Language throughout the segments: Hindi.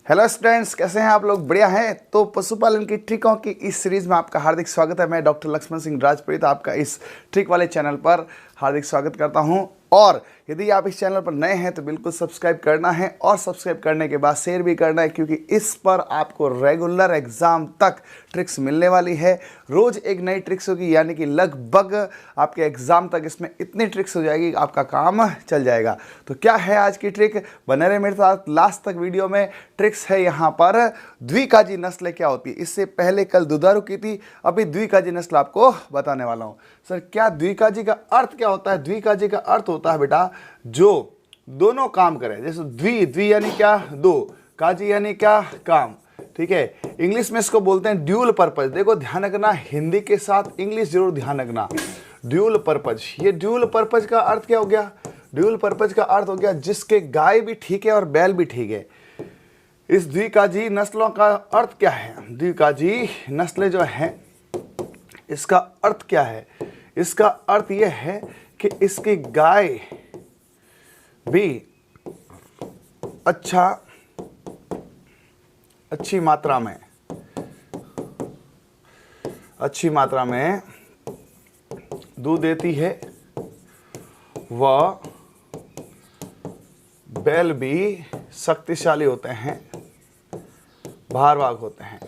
हेलो स्टूडेंट्स, कैसे हैं आप लोग? बढ़िया हैं। तो पशुपालन की ट्रिकों की इस सीरीज में आपका हार्दिक स्वागत है। मैं डॉक्टर लक्ष्मण सिंह राजपुरोहित आपका इस ट्रिक वाले चैनल पर हार्दिक स्वागत करता हूं। और यदि आप इस चैनल पर नए हैं तो बिल्कुल सब्सक्राइब करना है और सब्सक्राइब करने के बाद शेयर भी करना है, क्योंकि इस पर आपको रेगुलर एग्जाम तक ट्रिक्स मिलने वाली है। रोज़ एक नई ट्रिक्स होगी, यानी कि लगभग आपके एग्जाम तक इसमें इतनी ट्रिक्स हो जाएगी, आपका काम चल जाएगा। तो क्या है आज की ट्रिक? बने रहे मेरे साथ लास्ट तक। वीडियो में ट्रिक्स है यहाँ पर द्विकाजी नस्ल क्या होती है। इससे पहले कल दुधारू की थी, अभी द्विकाजी नस्ल आपको बताने वाला हूँ। सर, क्या द्विकाजी का अर्थ क्या होता है? द्विकाजी का अर्थ होता है बेटा जो दोनों काम करे। जैसे द्वि यानी क्या? दो, काजी यानी क्या? काम। ठीक है, इंग्लिश में इसको बोलते हैं ड्यूल पर्पज। देखो ध्यान रखना, हिंदी के साथ इंग्लिश जरूर ध्यान रखना। ड्यूल पर्पज, ये ड्यूल पर्पज का अर्थ क्या हो गया? ड्यूल पर्पज का अर्थ हो गया जिसके गाय भी ठीक है और बैल भी ठीक है। इस द्विकाजी नस्लों का अर्थ क्या है? द्विकाजी नस्लें जो हैं, इसका अर्थ क्या है? इसका अर्थ यह है कि इसकी गाय भी अच्छी मात्रा में दूध देती है, वह बैल भी शक्तिशाली होते हैं, भारवाहक होते हैं।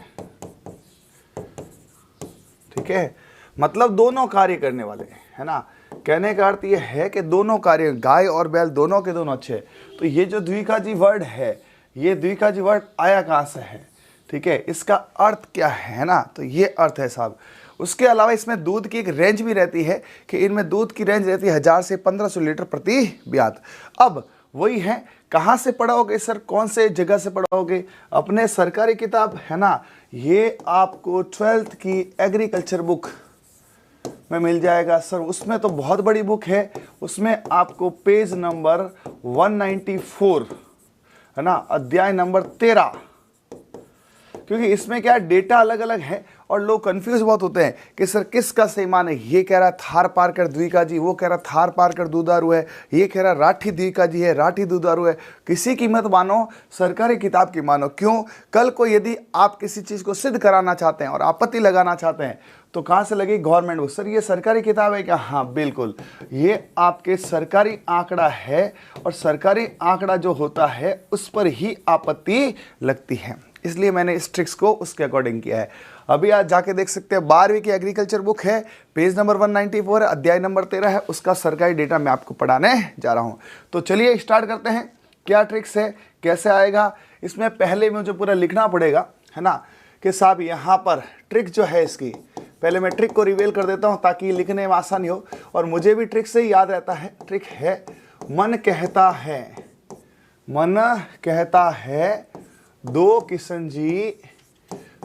ठीक है, मतलब दोनों कार्य करने वाले, है ना। कहने का अर्थ यह है कि दोनों कार्य, गाय और बैल दोनों के दोनों अच्छे। तो ये जो द्विकाजी वर्ड है, ये द्विकाजी वर्ड आया कहाँ से है? ठीक है, इसका अर्थ क्या है ना? तो ये अर्थ है साहब। उसके अलावा इसमें दूध की एक रेंज भी रहती है कि इनमें दूध की रेंज रहती है 1000 से 1500 लीटर प्रति ब्यात। अब वही है, कहाँ से पढ़ाओगे सर? कौन से जगह से पढ़ाओगे? अपने सरकारी किताब, है ना। ये आपको 12th की एग्रीकल्चर बुक में मिल जाएगा सर। उसमें तो बहुत बड़ी बुक है, उसमें आपको पेज नंबर 194, है ना, अध्याय नंबर 13। क्योंकि इसमें क्या डेटा अलग अलग है और लोग कंफ्यूज बहुत होते हैं कि सर किसका सही मान है। ये कह रहा है थार पारकर द्विकाजी, वो कह रहा थार पारकर दुधारू है, ये कह रहा राठी द्विकाजी है, राठी दुधारू है। किसी की मत मानो, सरकारी किताब की मानो। क्यों? कल को यदि आप किसी चीज़ को सिद्ध कराना चाहते हैं और आपत्ति लगाना चाहते हैं तो कहाँ से लगी? Government book. सर ये सरकारी किताब है क्या? हाँ बिल्कुल, ये आपके सरकारी आंकड़ा है और सरकारी आंकड़ा जो होता है उस पर ही आपत्ति लगती है, इसलिए मैंने इस ट्रिक्स को उसके अकॉर्डिंग किया है। अभी आज जाके देख सकते हैं, 12वीं की एग्रीकल्चर बुक है, पेज नंबर 194 है, अध्याय नंबर 13 है, उसका सरकारी डेटा मैं आपको पढ़ाने जा रहा हूँ। तो चलिए स्टार्ट करते हैं। क्या ट्रिक्स है, कैसे आएगा? इसमें पहले मुझे पूरा लिखना पड़ेगा, है ना, कि साहब यहाँ पर ट्रिक जो है इसकी, पहले मैं ट्रिक को रिवील कर देता हूँ ताकि लिखने में आसानी हो और मुझे भी ट्रिक से ही याद रहता है। ट्रिक है मन कहता है दो किशन जी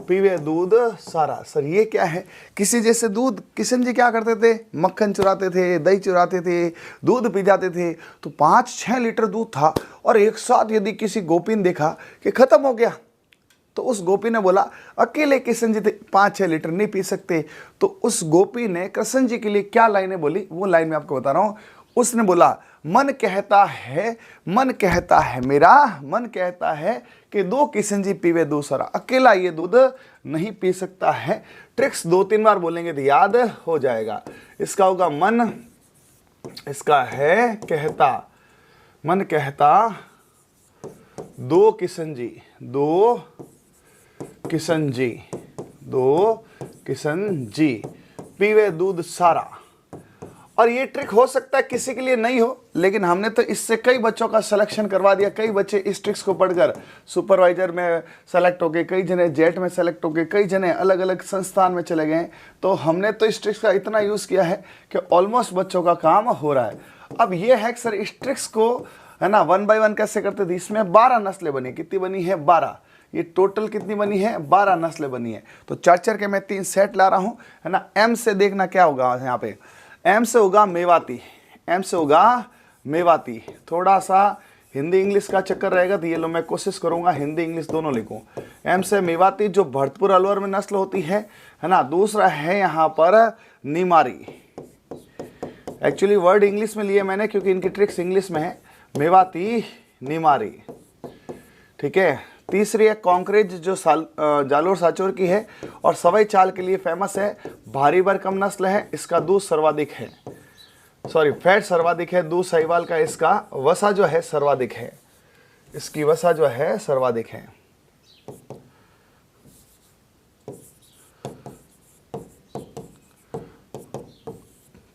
पीवे दूध सारा। सर ये क्या है? किसी जैसे दूध, किशन जी क्या करते थे? मक्खन चुराते थे, दही चुराते थे, दूध पी जाते थे। तो 5-6 लीटर दूध था और एक साथ यदि किसी गोपी ने देखा कि खत्म हो गया तो उस गोपी ने बोला अकेले किशन जी 5-6 लीटर नहीं पी सकते। तो उस गोपी ने कृष्ण जी के लिए क्या लाइनें बोली, वो लाइन मैं आपको बता रहा हूँ। उसने बोला मन कहता है मेरा मन कहता है कि दो किशन जी पीवे दूसरा, अकेला ये दूध नहीं पी सकता है। ट्रिक्स 2-3 बार बोलेंगे तो याद हो जाएगा। इसका होगा मन, इसका है कहता, मन कहता दो किशन जी पीवे दूध सारा। और ये ट्रिक हो सकता है किसी के लिए नहीं हो, लेकिन हमने तो इससे कई बच्चों का सिलेक्शन करवा दिया। कई बच्चे इस ट्रिक्स को पढ़कर सुपरवाइजर में सेलेक्ट हो गए, कई जने जेट में सेलेक्ट हो गए, कई जने अलग अलग संस्थान में चले गए। तो हमने तो इस ट्रिक्स का इतना यूज़ किया है कि ऑलमोस्ट बच्चों का काम हो रहा है। अब ये है कि सर इस ट्रिक्स को, है ना, 1 by 1 कैसे करते थे? इसमें 12 नस्लें बनी। कितनी बनी है? 12। ये टोटल कितनी बनी है? 12 नस्लें बनी है। तो चार के मैं 3 सेट ला रहा हूँ, है ना। एम से देखना क्या होगा यहाँ पे। एम से होगा मेवाती, थोड़ा सा हिंदी इंग्लिश का चक्कर रहेगा तो ये लो मैं कोशिश करूंगा हिंदी इंग्लिश दोनों लिखूं। एम से मेवाती जो भरतपुर अलवर में नस्ल होती है ना। दूसरा है यहाँ पर निमारी। एक्चुअली वर्ड इंग्लिश में लिए मैंने क्योंकि इनकी ट्रिक्स इंग्लिश में है। मेवाती, निमारी, ठीक है। तीसरी है कॉन्क्रेज जो जालोर सांचौर की है और सवाई चाल के लिए फेमस है। भारी भरकम नस्ल है, इसका दूध सर्वाधिक है, सॉरी फैट सर्वाधिक है। दूध साहिवाल का इसका वसा जो है सर्वाधिक है, इसकी वसा जो है सर्वाधिक है।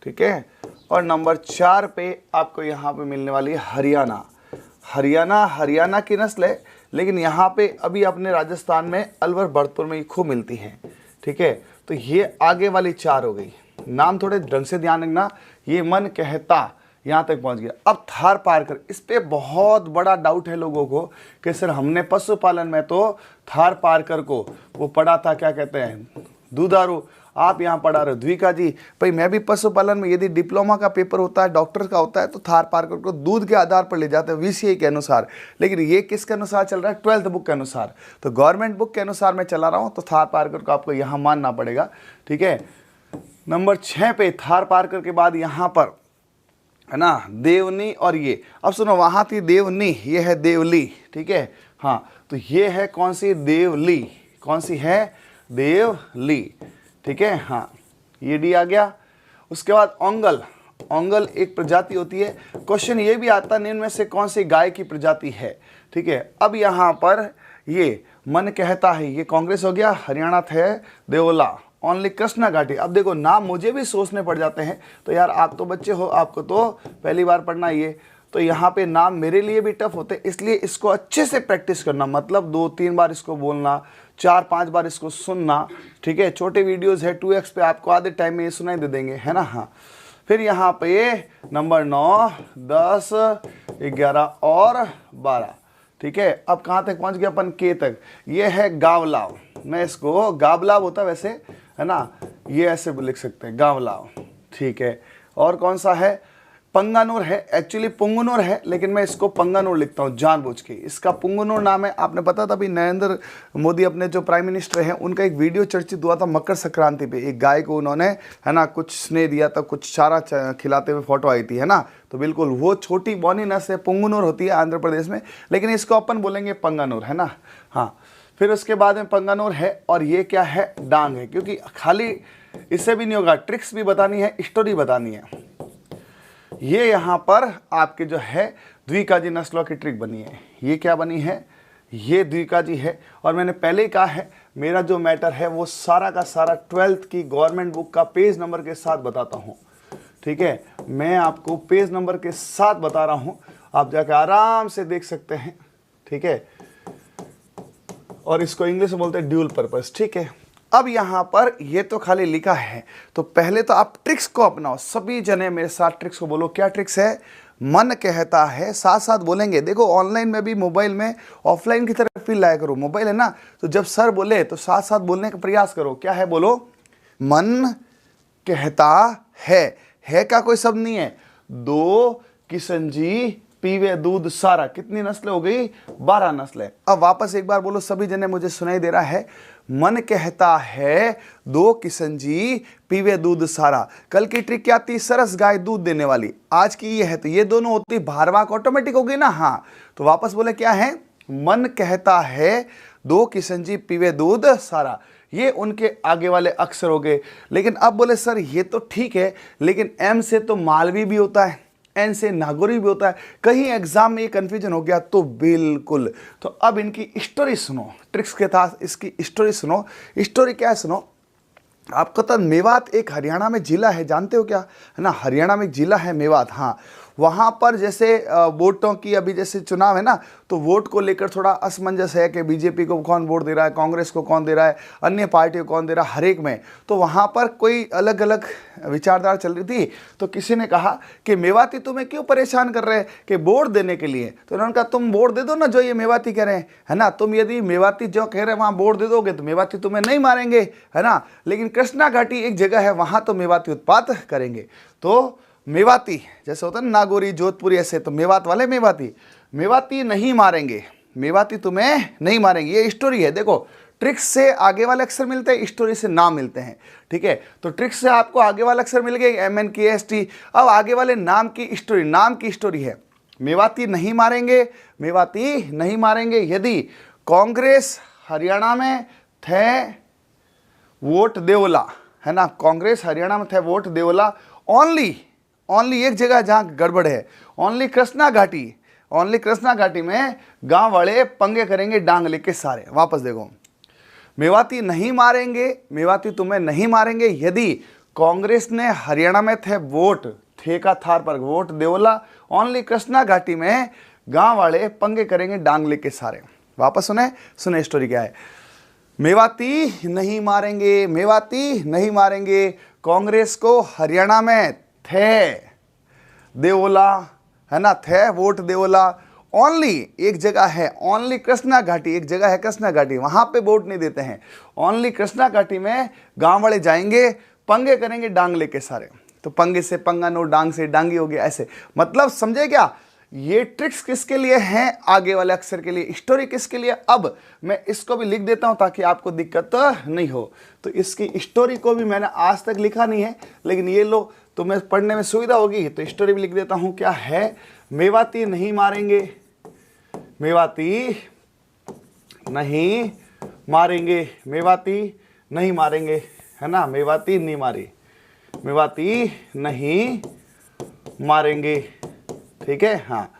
ठीक है। और नंबर 4 पे आपको यहाँ पे मिलने वाली है हरियाणा। हरियाणा की नस्ल है, लेकिन यहाँ पे अभी अपने राजस्थान में अलवर भरतपुर में खूब मिलती है। ठीक है, तो ये आगे वाली 4 हो गई। नाम थोड़े ढंग से ध्यान रखना। ये मन कहता यहाँ तक पहुँच गया। अब थार पारकर, इस पे बहुत बड़ा डाउट है लोगों को कि सर हमने पशुपालन में तो थार पारकर को वो पढ़ा था, क्या कहते हैं, दूधारू, आप यहाँ पढ़ा रहे हो द्विका जी। भाई मैं भी पशुपालन में यदि डिप्लोमा का पेपर होता है, डॉक्टर का होता है, तो थार पारकर को दूध के आधार पर ले जाते हैं VCI के अनुसार। लेकिन ये किसके अनुसार चल रहा है? 12th बुक के अनुसार। तो गवर्नमेंट बुक के अनुसार मैं चला रहा हूँ, तो थार पारकर को आपको यहाँ मानना पड़ेगा। ठीक है। नंबर 6 पे थार पारकर के बाद यहाँ पर है ना देवनी। और ये अब सुनो, वहाँ थी देवनी, ये है देवली। ठीक है, हाँ, तो ये है कौन सी? देवली। कौन सी है? देवली। ठीक है, हाँ, ये डी आ गया। उसके बाद ओंगल। ओंगल एक प्रजाति होती है। क्वेश्चन ये भी आता है निम्न में से कौन सी गाय की प्रजाति है। ठीक है, अब यहाँ पर ये मन कहता है, ये कांग्रेस हो गया। हरियाणा थे देवला, ओनली कृष्णा घाटी। अब देखो नाम मुझे भी सोचने पड़ जाते हैं, तो यार आप तो बच्चे हो, आपको तो पहली बार पढ़ना ये, तो यहाँ पे नाम मेरे लिए भी टफ होते हैं, इसलिए इसको अच्छे से प्रैक्टिस करना। मतलब 2-3 बार इसको बोलना, 4-5 बार इसको सुनना। ठीक है, छोटे वीडियोस है 2x पे, आपको आधे टाइम में ये सुनाई दे देंगे, है ना। हाँ, फिर यहाँ पे नंबर 9, 10, 11 और 12। ठीक है, अब कहाँ तक पहुँच गया अपन? के तक। ये है गावलाव। मैं इसको गावलाव होता वैसे, है ना, ये ऐसे लिख सकते हैं गावलाव। ठीक है, और कौन सा है? पंगानूर है। एक्चुअली पुंगनूर है, लेकिन मैं इसको पंगानूर लिखता हूँ जानबूझ के। इसका पुंगनूर नाम है। आपने पता था अभी नरेंद्र मोदी अपने जो प्राइम मिनिस्टर हैं, उनका एक वीडियो चर्चित हुआ था मकर संक्रांति पे। एक गाय को उन्होंने, है ना, कुछ स्नेह दिया था, कुछ चारा खिलाते हुए फोटो आई थी, है ना। तो बिल्कुल वो छोटी बौनी नस्ल है, पुंगनूर होती है आंध्र प्रदेश में, लेकिन इसको अपन बोलेंगे पंगानूर, है ना। हाँ, फिर उसके बाद में पंगानूर है। और ये क्या है? डांग है। क्योंकि खाली इससे भी नहीं होगा, ट्रिक्स भी बतानी है, स्टोरी बतानी है। ये यहाँ पर आपके जो है द्विकाजी नस्लों की ट्रिक बनी है। ये क्या बनी है? ये द्विकाजी है। और मैंने पहले ही कहा है, मेरा जो मैटर है वो सारा का सारा 12th की गवर्नमेंट बुक का पेज नंबर के साथ बताता हूँ। ठीक है, मैं आपको पेज नंबर के साथ बता रहा हूँ, आप जाके आराम से देख सकते हैं। ठीक है, और इसको इंग्लिश में बोलते हैं ड्यूल पर्पस। ठीक है, अब यहाँ पर ये तो खाली लिखा है, तो पहले तो आप ट्रिक्स को अपनाओ। सभी जने मेरे साथ ट्रिक्स को बोलो। क्या ट्रिक्स है? मन कहता है, साथ साथ बोलेंगे। देखो ऑनलाइन में भी, मोबाइल में, ऑफलाइन की तरफ फील लाया करो। मोबाइल है ना, तो जब सर बोले तो साथ साथ बोलने का प्रयास करो। क्या है? बोलो, मन कहता है का कोई शब्द नहीं है। 2 किशन जी पीवे दूध सारा। कितनी नस्लें हो गई? 12 नस्लें। अब वापस एक बार बोलो, सभी जने, मुझे सुनाई दे रहा है। मन कहता है 2 किशन जी पीवे दूध सारा। कल की ट्रिक क्या थी? सरस गाय दूध देने वाली। आज की ये है, तो ये दोनों होती भारवाक ऑटोमेटिक हो गई ना। हाँ, तो वापस बोले क्या है? मन कहता है 2 किशन जी पीवे दूध सारा। ये उनके आगे वाले अक्षर हो गए। लेकिन अब बोले सर ये तो ठीक है, लेकिन M से तो मालवी भी होता है, N से नागौरी भी होता है, कहीं एग्जाम में ये कंफ्यूजन हो गया तो बिल्कुल। तो अब इनकी स्टोरी सुनो, ट्रिक्स के साथ इसकी स्टोरी सुनो। स्टोरी क्या है सुनो। आपको तो मेवात एक हरियाणा में जिला है, जानते हो क्या, है ना। हरियाणा में एक जिला है मेवात। हाँ, वहाँ पर जैसे वोटों की अभी जैसे चुनाव है ना, तो वोट को लेकर थोड़ा असमंजस है कि बीजेपी को कौन वोट दे रहा है, कांग्रेस को कौन दे रहा है, अन्य पार्टी को कौन दे रहा है, हर एक में। तो वहाँ पर कोई अलग अलग विचारधारा चल रही थी। तो किसी ने कहा कि मेवाती तुम्हें क्यों परेशान कर रहे हैं कि वोट देने के लिए। तो उन्होंने कहा तुम वोट दे दो ना, जो ये मेवाती कह रहे हैं, है ना। तुम यदि मेवाती जो कह रहे हैं वहाँ वोट दे दोगे तो मेवाती तुम्हें नहीं मारेंगे, है ना। लेकिन कृष्णा घाटी एक जगह है, वहाँ तो मेवाती उत्पात करेंगे। तो मेवाती जैसे होता है ना, नागौरी, जोधपुरी, ऐसे, तो मेवात वाले मेवाती नहीं मारेंगे, मेवाती तुम्हें नहीं मारेंगे। ये स्टोरी है। देखो, ट्रिक्स से आगे वाले अक्षर मिलते हैं, स्टोरी से नाम मिलते हैं। ठीक है, तो ट्रिक्स से आपको आगे वाले अक्षर मिल गए, MN की ST। अब आगे वाले नाम की स्टोरी, नाम की स्टोरी है। मेवाती नहीं मारेंगे, मेवाती नहीं मारेंगे। यदि कांग्रेस हरियाणा में थे वोट देवला, है ना, कांग्रेस हरियाणा में थे वोट देवला। ओनली एक जगह जहां गड़बड़ है, ओनली कृष्णा घाटी में गांव वाले पंगे करेंगे डांग लेके सारे। वापस देखो, मेवाती नहीं मारेंगे, मेवाती तुम्हें नहीं मारेंगे यदि कांग्रेस ने हरियाणा में थे वोट, थे का थार पर वोट देवला, ओनली कृष्णा घाटी में गांव वाले पंगे करेंगे डांग लेके सारे। वापस सुने स्टोरी क्या है। मेवाती नहीं मारेंगे, कांग्रेस को हरियाणा में थे देवला, है ना, थे वोट देवला। ओनली एक जगह है, ओनली कृष्णा घाटी, एक जगह है कृष्णा घाटी, वहां पे वोट नहीं देते हैं। ओनली कृष्णा घाटी में गांव वाले जाएंगे, पंगे करेंगे डांग लेके सारे। तो पंगे से पंगा नो, डांग से डांगी हो गया, ऐसे। मतलब समझे क्या, ये ट्रिक्स किसके लिए हैं, आगे वाले अक्षर के लिए, स्टोरी किसके लिए। अब मैं इसको भी लिख देता हूं ताकि आपको दिक्कत नहीं हो। तो इसकी स्टोरी को भी मैंने आज तक लिखा नहीं है, लेकिन ये लो तो मैं पढ़ने में सुविधा होगी, तो स्टोरी भी लिख देता हूं। क्या है, मेवाती नहीं मारेंगे, मेवाती नहीं मारेंगे, है ना, मेवाती नहीं मारेंगे, ठीक है। हाँ,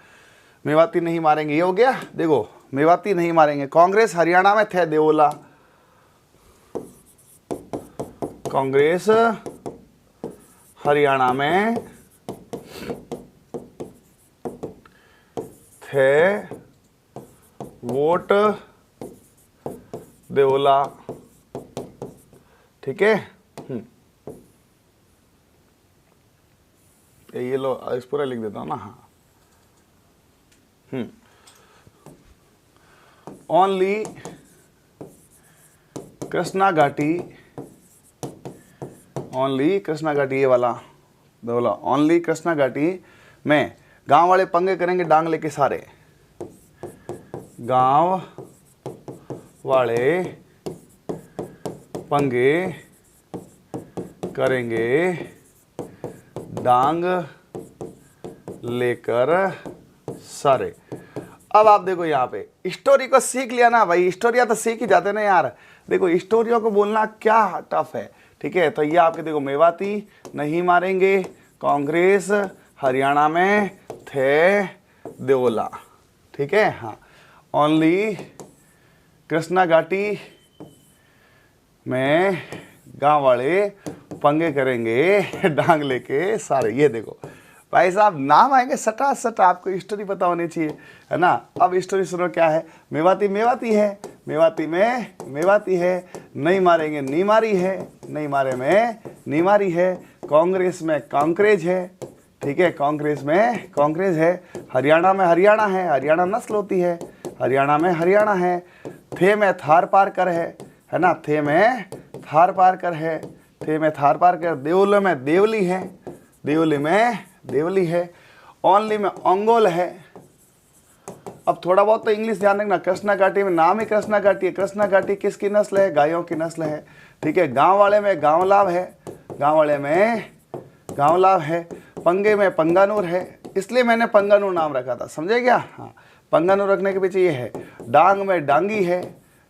मेवाती नहीं मारेंगे, ये हो गया। देखो, मेवाती नहीं मारेंगे, कांग्रेस हरियाणा में थे देवला, कांग्रेस हरियाणा में थे वोट देवला, ठीक है। ये लो, इस पूरा लिख देता हूं ना। हाँ, ओनली कृष्णा घाटी, ये वाला बोला, ओनली कृष्णा घाटी में गांव वाले पंगे करेंगे डांग लेके सारे, गांव वाले पंगे करेंगे डांग लेकर सारे। अब आप देखो, यहाँ पे स्टोरी को सीख लिया ना भाई, स्टोरिया तो सीख ही जाते ना यार। देखो, स्टोरियों को बोलना क्या टफ है, ठीक है। तो ये आपके देखो, मेवाती नहीं मारेंगे, कांग्रेस हरियाणा में थे देवला, ठीक है। हाँ, ओनली कृष्णा घाटी में गांव वाले पंगे करेंगे डांग लेके सारे। ये देखो भाई साहब, नाम आएंगे सटा, आपको स्टोरी पता होनी चाहिए, है ना। अब स्टोरी सुनो क्या है। मेवाती है, मेवाती है, नहीं मारेंगे नहीं मारी है, कांग्रेस में कांकरेज है, ठीक है, कांग्रेस में कांकरेज है, हरियाणा में हरियाणा है, हरियाणा नस्ल होती है, हरियाणा में हरियाणा है, थे में थार पार कर है ना, थे में थार पार कर है, थे में थार पार कर, देवल में देवली है, देवली में देवली है, ओनली में अंगोल है। अब थोड़ा बहुत तो इंग्लिश ध्यान रखना, कृष्णा घाटी में नाम ही कृष्णा घाटी है। कृष्णा घाटी किसकी नस्ल है, गायों की नस्ल है, ठीक है। गांव वाले में गांवलाव है, गांव वाले में गांवलाव है, पंगे में पंगानूर है, इसलिए मैंने पंगानूर नाम रखा था, समझे क्या। हाँ, पंगानूर रखने के पीछे ये है। डांग में डांगी है,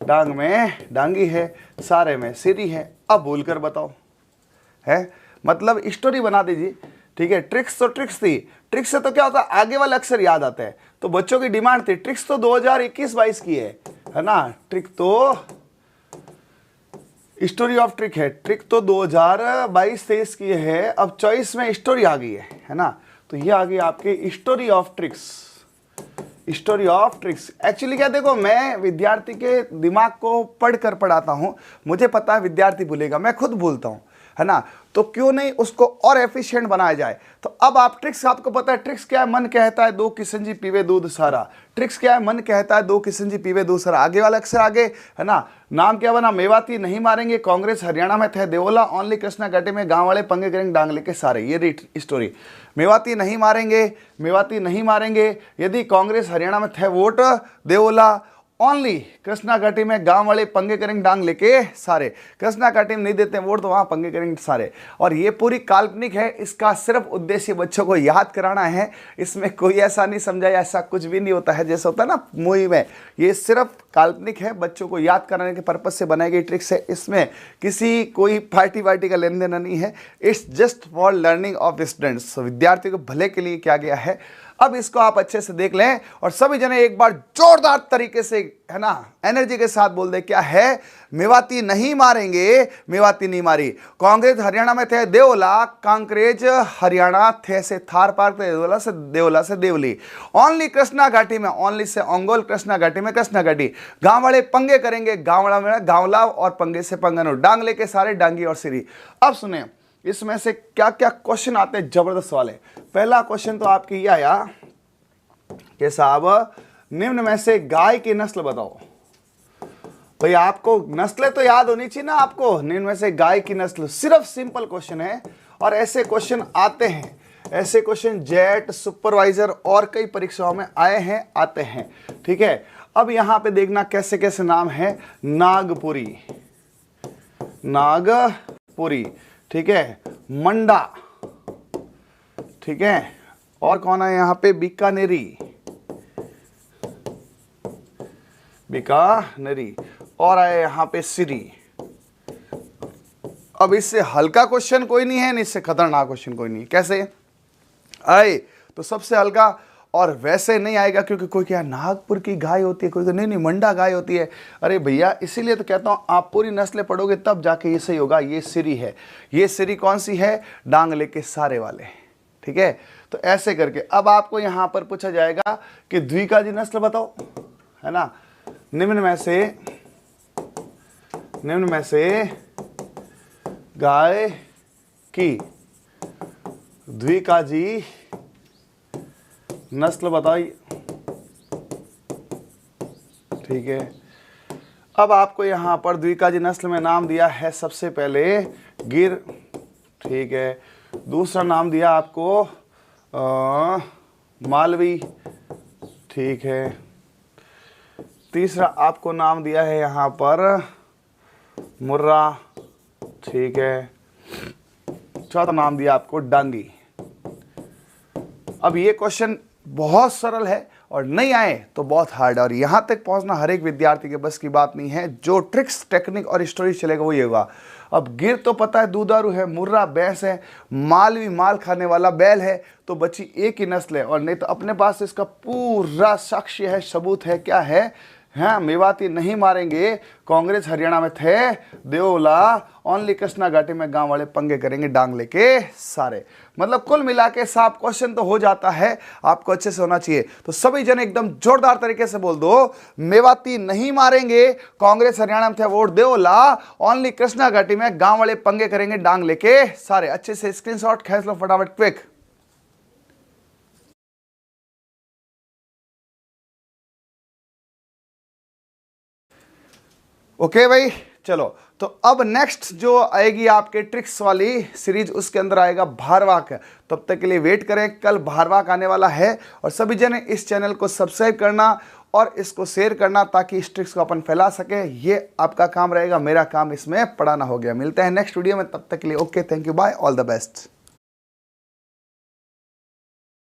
डांग में डांगी है, सारे में सिरी है। अब बोल कर बताओ, है मतलब स्टोरी बना दीजिए, ठीक है। ट्रिक्स तो ट्रिक्स थी, ट्रिक्स से तो क्या होता है, आगे वाले अक्षर याद आते हैं। तो बच्चों की डिमांड थी, ट्रिक्स तो 2021-22 की है ना। ट्रिक तो स्टोरी ऑफ ट्रिक है, ट्रिक तो 2022-23 की है। अब चॉइस में स्टोरी आ गई है ना। तो ये आ गई आपकी story of tricks, story of tricks. Actually क्या, देखो मैं विद्यार्थी के दिमाग को पढ़कर पढ़ाता हूं, मुझे पता है विद्यार्थी भूलेगा, मैं खुद भूलता हूं, है ना। तो क्यों नहीं उसको और एफिशिएंट बनाया जाए। तो अब आप ट्रिक्स, आपको पता है ट्रिक्स क्या है, मन कहता है दो किशन जी पीवे दूध सारा। ट्रिक्स क्या है, मन कहता है दो किशन जी पीवे दूध सारा। आगे वाला अक्षर आगे, है ना। नाम क्या बना, मेवाती नहीं मारेंगे, कांग्रेस हरियाणा में थे देवला, ओनली कृष्णा घाटी में गांव वाले पंगे करेंगे डांग लेके सारे। ये रही स्टोरी। मेवाती नहीं मारेंगे यदि कांग्रेस हरियाणा में थे वोट देवला, ओनली कृष्णा घाटी में गांव वाले पंगे करेंगे डांग लेके सारे। कृष्णा घाटी में नहीं देते वोट तो वहां पंगे करेंगे सारे। और ये पूरी काल्पनिक है, इसका सिर्फ उद्देश्य बच्चों को याद कराना है। इसमें कोई ऐसा नहीं समझा, ऐसा कुछ भी नहीं होता है जैसे होता है ना मूवी में ये सिर्फ काल्पनिक है, बच्चों को याद कराने के पर्पज से बनाई गई ट्रिक्स है। इसमें किसी कोई पार्टी वार्टी का लेन देन नहीं है। It's just for learning of students, विद्यार्थियों के भले के लिए किया गया है। अब इसको आप अच्छे से देख लें और सभी जने एक बार जोरदार तरीके से, है ना, एनर्जी के साथ बोल दे, क्या है? मेवाती नहीं मारेंगे, मेवाती नहीं मारी। कांग्रेस हरियाणा में थे देवला, कांग्रेस हरियाणा थे से थार पार्क, देवला से देवली। ओनली कृष्णा घाटी में, ओनली से ओंगोल, कृष्णा घाटी में कृष्णा घाटी। गांव वाले पंगे करेंगे, गांवड़ा में गांवला और पंगे से पंगनो, डांग लेके सारे डांगी और सिरी। अब सुने इसमें से क्या क्या क्वेश्चन आते हैं जबरदस्त वाले। पहला क्वेश्चन तो आपकी ये आया कि साहब निम्न में से गाय की नस्ल बताओ। भाई आपको नस्लें तो याद होनी चाहिए ना आपको। निम्न में से गाय की नस्ल, सिर्फ सिंपल क्वेश्चन है और ऐसे क्वेश्चन आते हैं। ऐसे क्वेश्चन जेट, सुपरवाइजर और कई परीक्षाओं में आए हैं, आते हैं। ठीक है, अब यहां पे देखना कैसे कैसे नाम है। नागपुरी, नागपुरी, ठीक है, मंडा, ठीक है, और कौन है यहां पे? बीकानेरी, बीकानेरी, और आए यहां पे सिरी। अब इससे हल्का क्वेश्चन कोई नहीं है, इससे खतरनाक क्वेश्चन कोई नहीं। कैसे आए? तो सबसे हल्का, और वैसे नहीं आएगा क्योंकि कोई क्या नागपुर की गाय होती है, कोई तो नहीं मंडा गाय होती है। अरे भैया, इसीलिए तो कहता हूं आप पूरी नस्लें पढ़ोगे तब जाके ये सही होगा। ये सिरी है। ये सिरी कौन सी है? डांग लेके सारे वाले। ठीक है, तो ऐसे करके अब आपको यहां पर पूछा जाएगा कि द्विका जी नस्ल बताओ, है ना। निम्न में से गाय की द्विका जी नस्ल बताइए। ठीक है, अब आपको यहां पर द्विका जी नस्ल में नाम दिया है सबसे पहले गिर। ठीक है, दूसरा नाम दिया आपको मालवी। ठीक है, तीसरा आपको नाम दिया है यहां पर मुर्रा। ठीक है, चौथा नाम दिया आपको डांगी। अब ये क्वेश्चन बहुत सरल है और नहीं आए तो बहुत हार्ड है, और यहां तक पहुंचना हर एक विद्यार्थी के बस की बात नहीं है। जो ट्रिक्स, टेक्निक और स्टोरी चलेगा वो ये होगा। अब गिर तो पता है दूधारू है, मुर्रा भैंस है, मालवी माल खाने वाला बैल है, तो बच्ची एक ही नस्ल है। और नहीं तो अपने पास इसका पूरा साक्ष्य है, सबूत है। क्या है? हाँ, मेवाती नहीं मारेंगे, कांग्रेस हरियाणा में थे देवला, ओनली कृष्णा घाटी में गांव वाले पंगे करेंगे, डांग लेके सारे। मतलब कुल मिला के साफ क्वेश्चन तो हो जाता है, आपको अच्छे से होना चाहिए। तो सभी जन एकदम जोरदार तरीके से बोल दो, मेवाती नहीं मारेंगे, कांग्रेस हरियाणा में थे वोट देवला, ओनली कृष्णा घाटी में गांव वाले पंगे करेंगे, डांग लेके सारे। अच्छे से स्क्रीनशॉट खींच लो फटाफट, क्विक। ओके भाई, चलो। तो अब नेक्स्ट जो आएगी आपके ट्रिक्स वाली सीरीज, उसके अंदर आएगा भारवाक। तब तक के लिए वेट करें, कल भारवाक आने वाला है। और सभी जने इस चैनल को सब्सक्राइब करना और इसको शेयर करना ताकि इस ट्रिक्स को अपन फैला सके। ये आपका काम रहेगा, मेरा काम इसमें पढ़ाना हो गया। मिलते हैं नेक्स्ट वीडियो में, तब तक के लिए okay, thank you, bye, all the best.